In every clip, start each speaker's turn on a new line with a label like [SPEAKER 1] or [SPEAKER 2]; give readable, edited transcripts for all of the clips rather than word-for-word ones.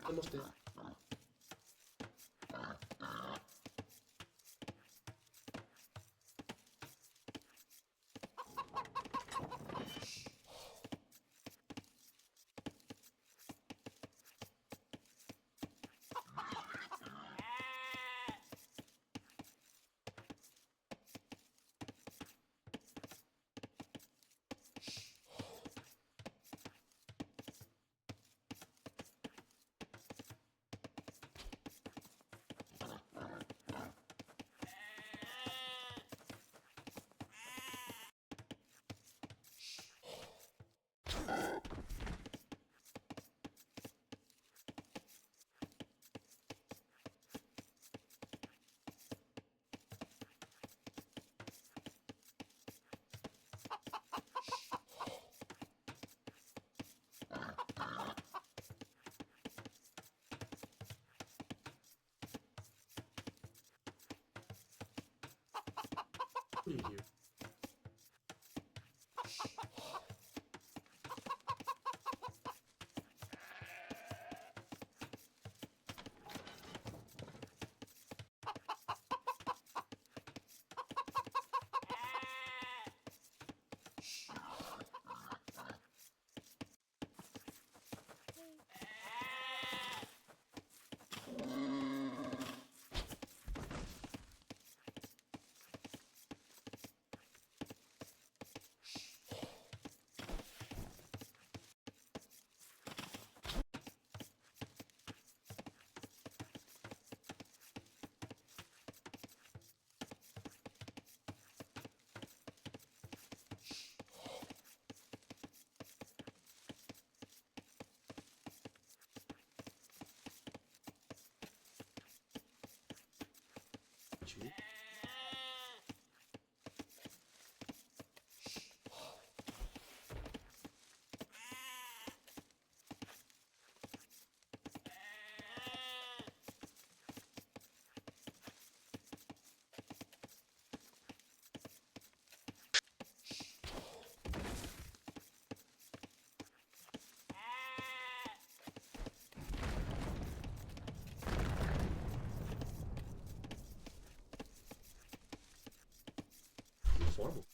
[SPEAKER 1] some of them. Here. Informal.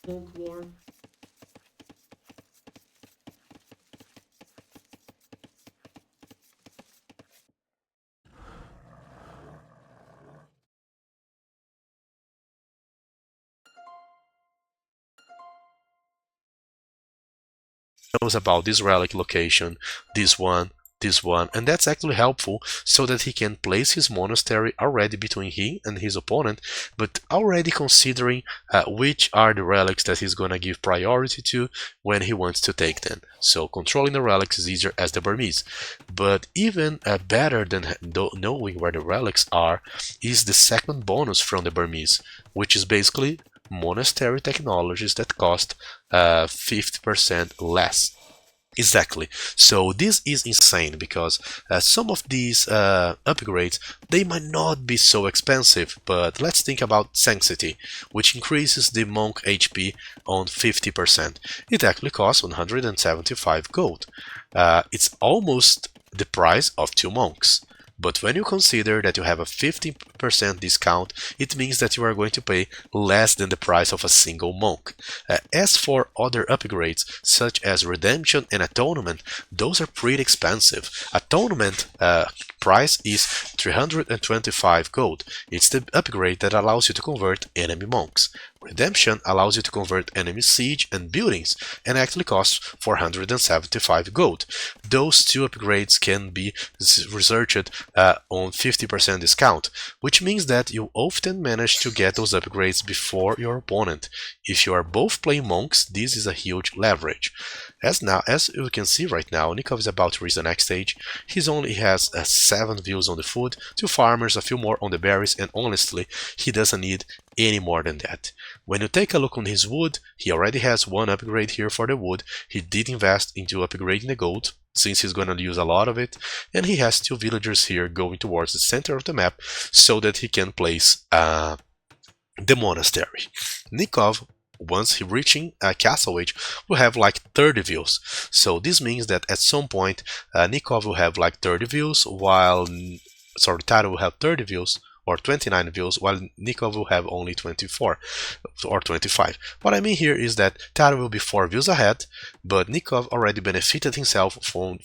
[SPEAKER 1] Monk warm.
[SPEAKER 2] Knows about this relic location, this one, and that's actually helpful so that he can place his monastery already between he and his opponent, but already considering which are the relics that he's gonna give priority to when he wants to take them. So controlling the relics is easier as the Burmese. But even better than knowing where the relics are is the second bonus from the Burmese, which is basically monastery technologies that cost 50% less. Exactly. So this is insane because some of these upgrades, they might not be so expensive, but let's think about Sanctity, which increases the monk HP on 50%. It actually costs 175 gold. It's almost the price of 2 monks. But when you consider that you have a 15% discount, it means that you are going to pay less than the price of a single monk. As for other upgrades, such as Redemption and Atonement, those are pretty expensive. Atonement price is 325 gold. It's the upgrade that allows you to convert enemy monks. Redemption allows you to convert enemy siege and buildings and actually costs 475 gold. Those two upgrades can be researched on 50% discount, which means that you often manage to get those upgrades before your opponent. If you are both playing monks, this is a huge leverage. As you can see right now, Nicov is about to reach the next stage. He only has 7 views on the food, 2 farmers, a few more on the berries, and honestly, he doesn't need any more than that. When you take a look on his wood, he already has 1 upgrade here for the wood. He did invest into upgrading the gold, since he's going to use a lot of it, and he has 2 villagers here going towards the center of the map so that he can place the monastery. Nicov, once he reaching Castle Age, will have like 30 views. So this means that at some point Nicov will have like 30 views, while Tatoh will have 30 views or 29 views, while Nicov will have only 24 or 25. What I mean here is that Tatoh will be 4 views ahead, but Nicov already benefited himself from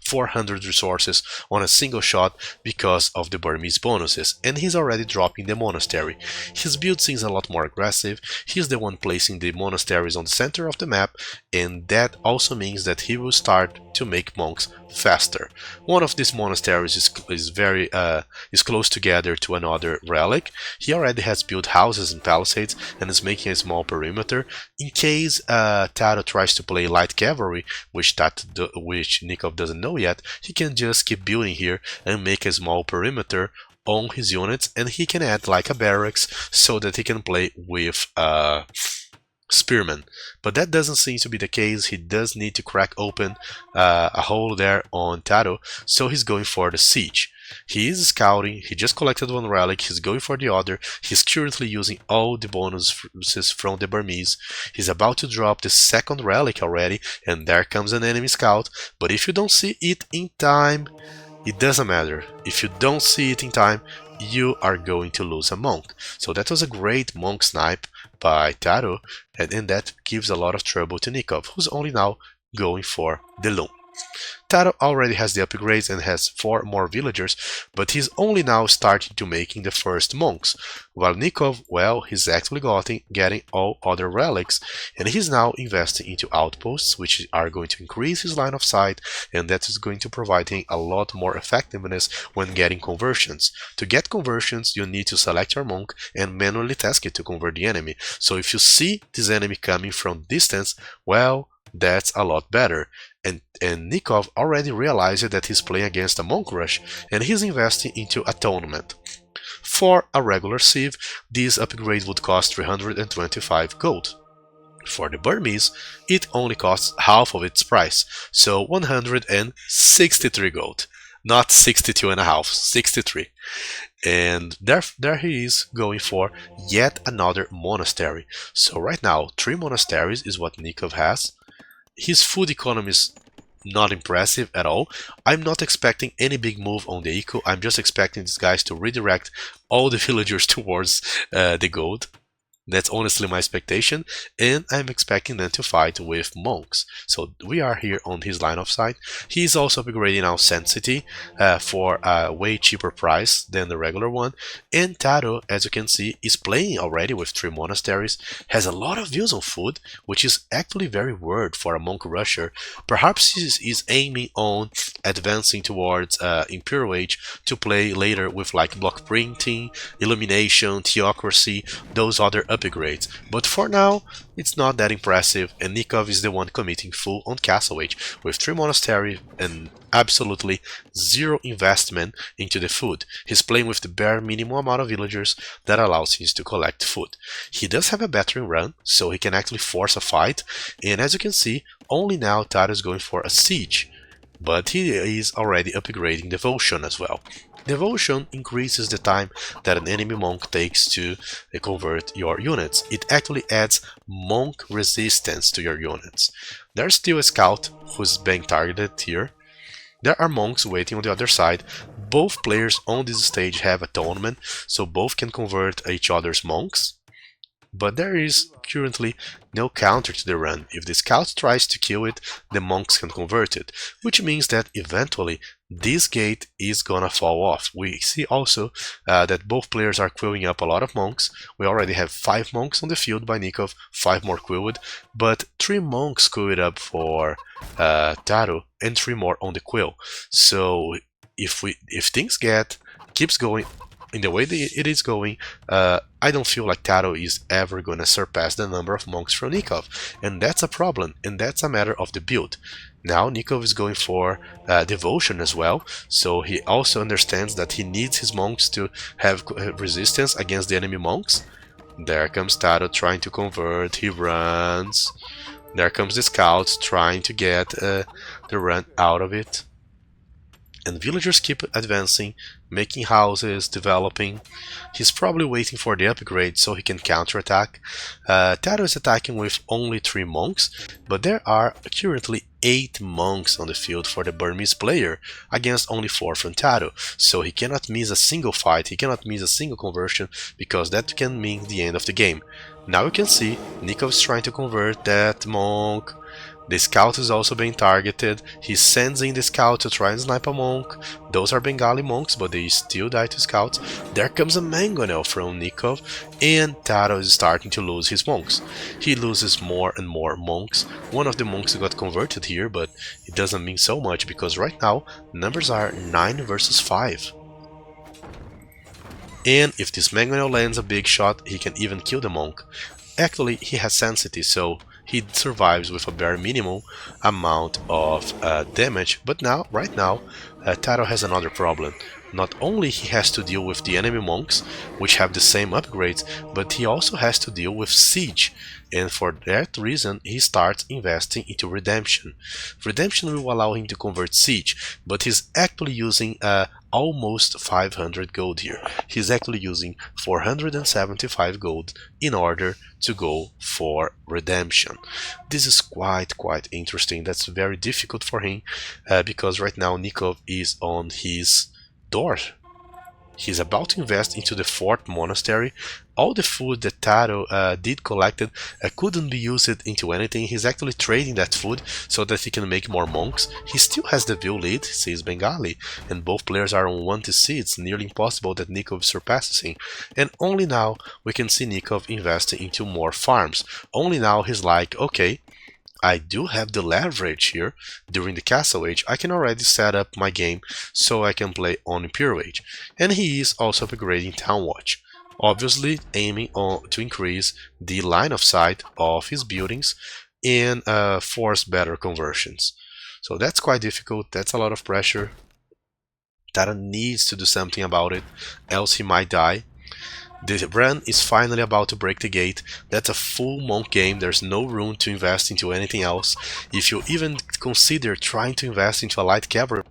[SPEAKER 2] 400 resources on a single shot because of the Burmese bonuses, and he's already dropping the monastery. His build seems a lot more aggressive. He's the one placing the monasteries on the center of the map, and that also means that he will start to make monks faster. One of these monasteries is close together to another relic. He already has built houses and palisades and is making a small perimeter. In case Tatoh tries to play light cavalry, which Nicov doesn't know yet, he can just keep building here and make a small perimeter on his units, and he can add like a barracks so that he can play with spearmen. But that doesn't seem to be the case. He does need to crack open a hole there on Tatoh, so he's going for the siege. He is scouting, he just collected 1 relic, he's going for the other. He's currently using all the bonuses from the Burmese. He's about to drop the 2nd relic already, and there comes an enemy scout. But if you don't see it in time, it doesn't matter. If you don't see it in time, you are going to lose a monk. So that was a great monk snipe by Tatoh, and that gives a lot of trouble to Nicov, who's only now going for the loom. Tatoh already has the upgrades and has 4 more villagers, but he's only now starting to making the first monks, while Nicov, well, he's actually getting all other relics, and he's now investing into outposts, which are going to increase his line of sight, and that is going to provide him a lot more effectiveness when getting conversions. To get conversions, you need to select your monk and manually task it to convert the enemy. So if you see this enemy coming from distance, well, that's a lot better. And Nicov already realized that he's playing against a monk rush, and he's investing into Atonement. For a regular sieve, this upgrade would cost 325 gold. For the Burmese, it only costs half of its price, so 163 gold. Not 62.5, 63. And there he is going for yet another monastery. So right now, 3 monasteries is what Nicov has. His food economy is not impressive at all. I'm not expecting any big move on the eco. I'm just expecting these guys to redirect all the villagers towards the gold. That's honestly my expectation, and I'm expecting them to fight with monks. So we are here on his line of sight. He's also upgrading our Sensity for a way cheaper price than the regular one. And Tatoh, as you can see, is playing already with 3 monasteries, has a lot of views on food, which is actually very weird for a monk rusher. Perhaps he's aiming on advancing towards Imperial Age to play later with like block printing, illumination, theocracy, those other upgrades, but for now it's not that impressive, and Nicov is the one committing full on Castle Age with 3 monasteries and absolutely 0 investment into the food. He's playing with the bare minimum amount of villagers that allows him to collect food. He does have a battering run, so he can actually force a fight, and as you can see, only now Tatoh is going for a siege, but he is already upgrading Devotion as well. Devotion increases the time that an enemy monk takes to convert your units. It actually adds monk resistance to your units. There's still a scout who's being targeted here, There are monks waiting on the other side. Both players on this stage have atonement, so both can convert each other's monks. But there is currently no counter to the run. If the scout tries to kill it, the monks can convert it, which means that eventually this gate is gonna fall off. We see also that both players are queuing up a lot of monks. We already have 5 monks on the field by Nicov, 5 more queued, but 3 monks queued up for Tatoh and 3 more on the quill. So if things keeps going in the way that it is going, I don't feel like Tatoh is ever gonna surpass the number of monks from Nicov, and that's a problem, and that's a matter of the build. Now Nicov is going for devotion as well, so he also understands that he needs his monks to have resistance against the enemy monks. There comes Tatoh trying to convert, he runs. There comes the scouts trying to get the run out of it. And villagers keep advancing, making houses, developing. He's probably waiting for the upgrade so he can counterattack. Tatoh is attacking with only 3 monks, but there are currently 8 monks on the field for the Burmese player against only 4 from Tatoh. So he cannot miss a single fight, he cannot miss a single conversion, because that can mean the end of the game. Now you can see Nicov is trying to convert that monk. The scout is also being targeted. He sends in the scout to try and snipe a monk. Those are Bengali monks, but they still die to scouts. There comes a mangonel from Nicov, and Tatoh is starting to lose his monks. He loses more and more monks. One of the monks got converted here, but it doesn't mean so much because right now numbers are 9 versus 5. And if this mangonel lands a big shot, he can even kill the monk. Actually, he has sensitivity, so he survives with a bare minimum amount of damage. But now, right now, Tatoh has another problem. Not only he has to deal with the enemy monks, which have the same upgrades, but he also has to deal with siege. And for that reason, he starts investing into redemption. Redemption will allow him to convert siege, but he's actually using almost 500 gold here. He's actually using 475 gold in order to go for redemption. This is quite interesting. That's very difficult for him because right now Nicov is on his door. He's about to invest into the 4th monastery. All the food that Tatoh did collected couldn't be used into anything. He's actually trading that food so that he can make more monks. He still has the view lead, he's Bengali, and both players are on 1 to see. It's nearly impossible that Nicov surpasses him. And only now we can see Nicov investing into more farms. Only now he's like, okay, I do have the leverage here during the Castle Age. I can already set up my game so I can play on Imperial Age. And he is also upgrading Town Watch, obviously aiming to increase the line of sight of his buildings and force better conversions. So that's quite difficult, that's a lot of pressure. Tatoh needs to do something about it, else he might die. The run is finally about to break the gate. That's a full monk game, there's no room to invest into anything else. If you even consider trying to invest into a light cavalry,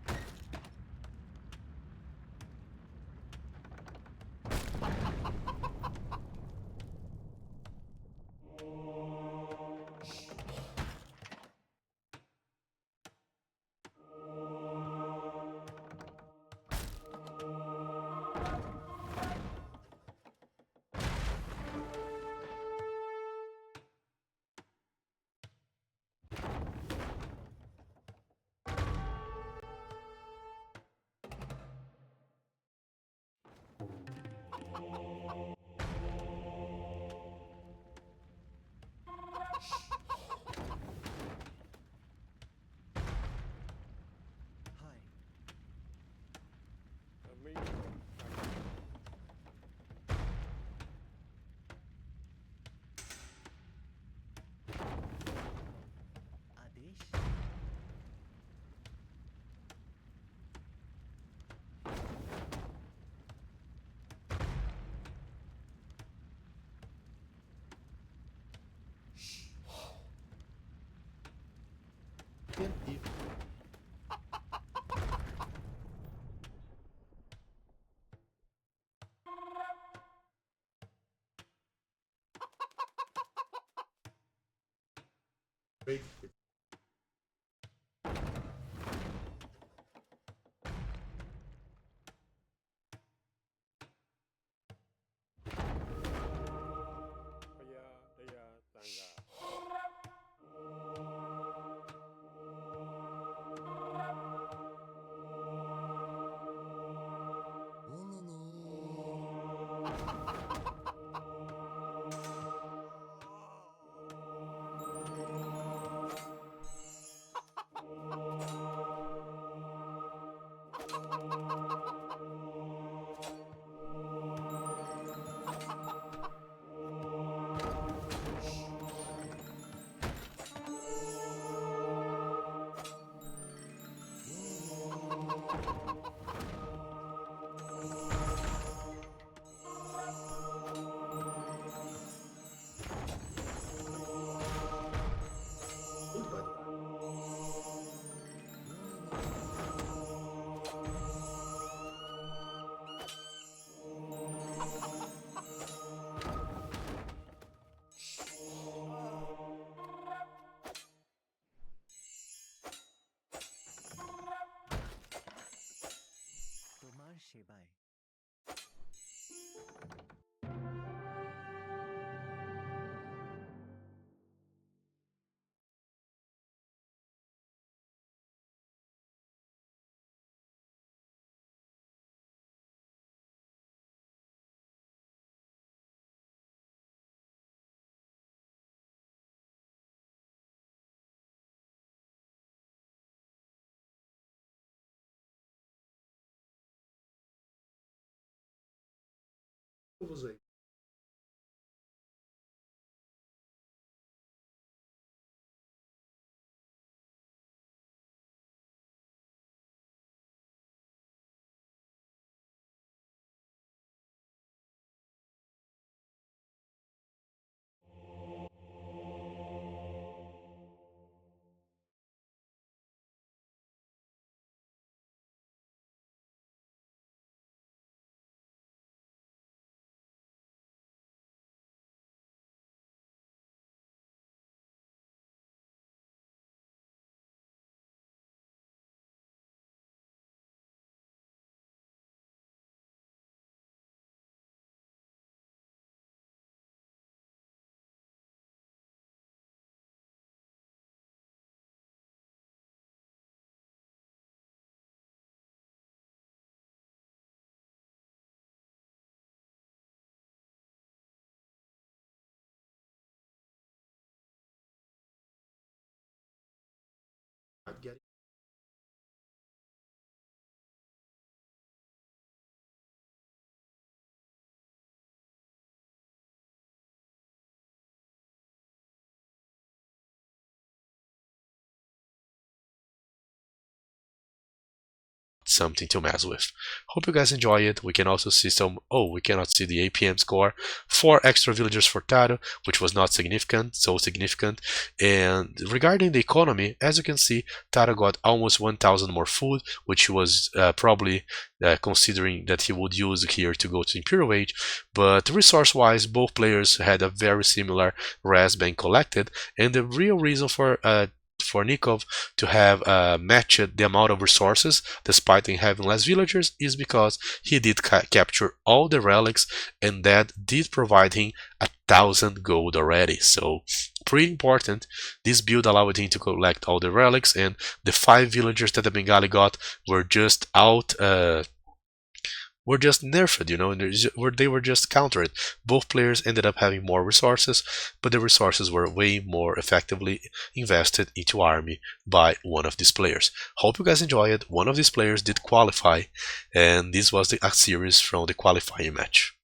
[SPEAKER 2] Something to mess with. Hope you guys enjoy it. We can also see some, oh, we cannot see the APM score. 4 extra villagers for Tatoh, which was not significant, so significant. And regarding the economy, as you can see, Tatoh got almost 1,000 more food, which was probably considering that he would use here to go to Imperial Age. But resource-wise, both players had a very similar res being collected, and the real reason for Nicov to have matched the amount of resources despite him having less villagers is because he did capture all the relics, and that did provide him 1,000 gold already. So pretty important. This build allowed him to collect all the relics, and the 5 villagers that the Bengali got were just were just nerfed, you know, and they were just countered. Both players ended up having more resources, but the resources were way more effectively invested into army by one of these players. Hope you guys enjoy it. One of these players did qualify, and this was a series from the qualifying match.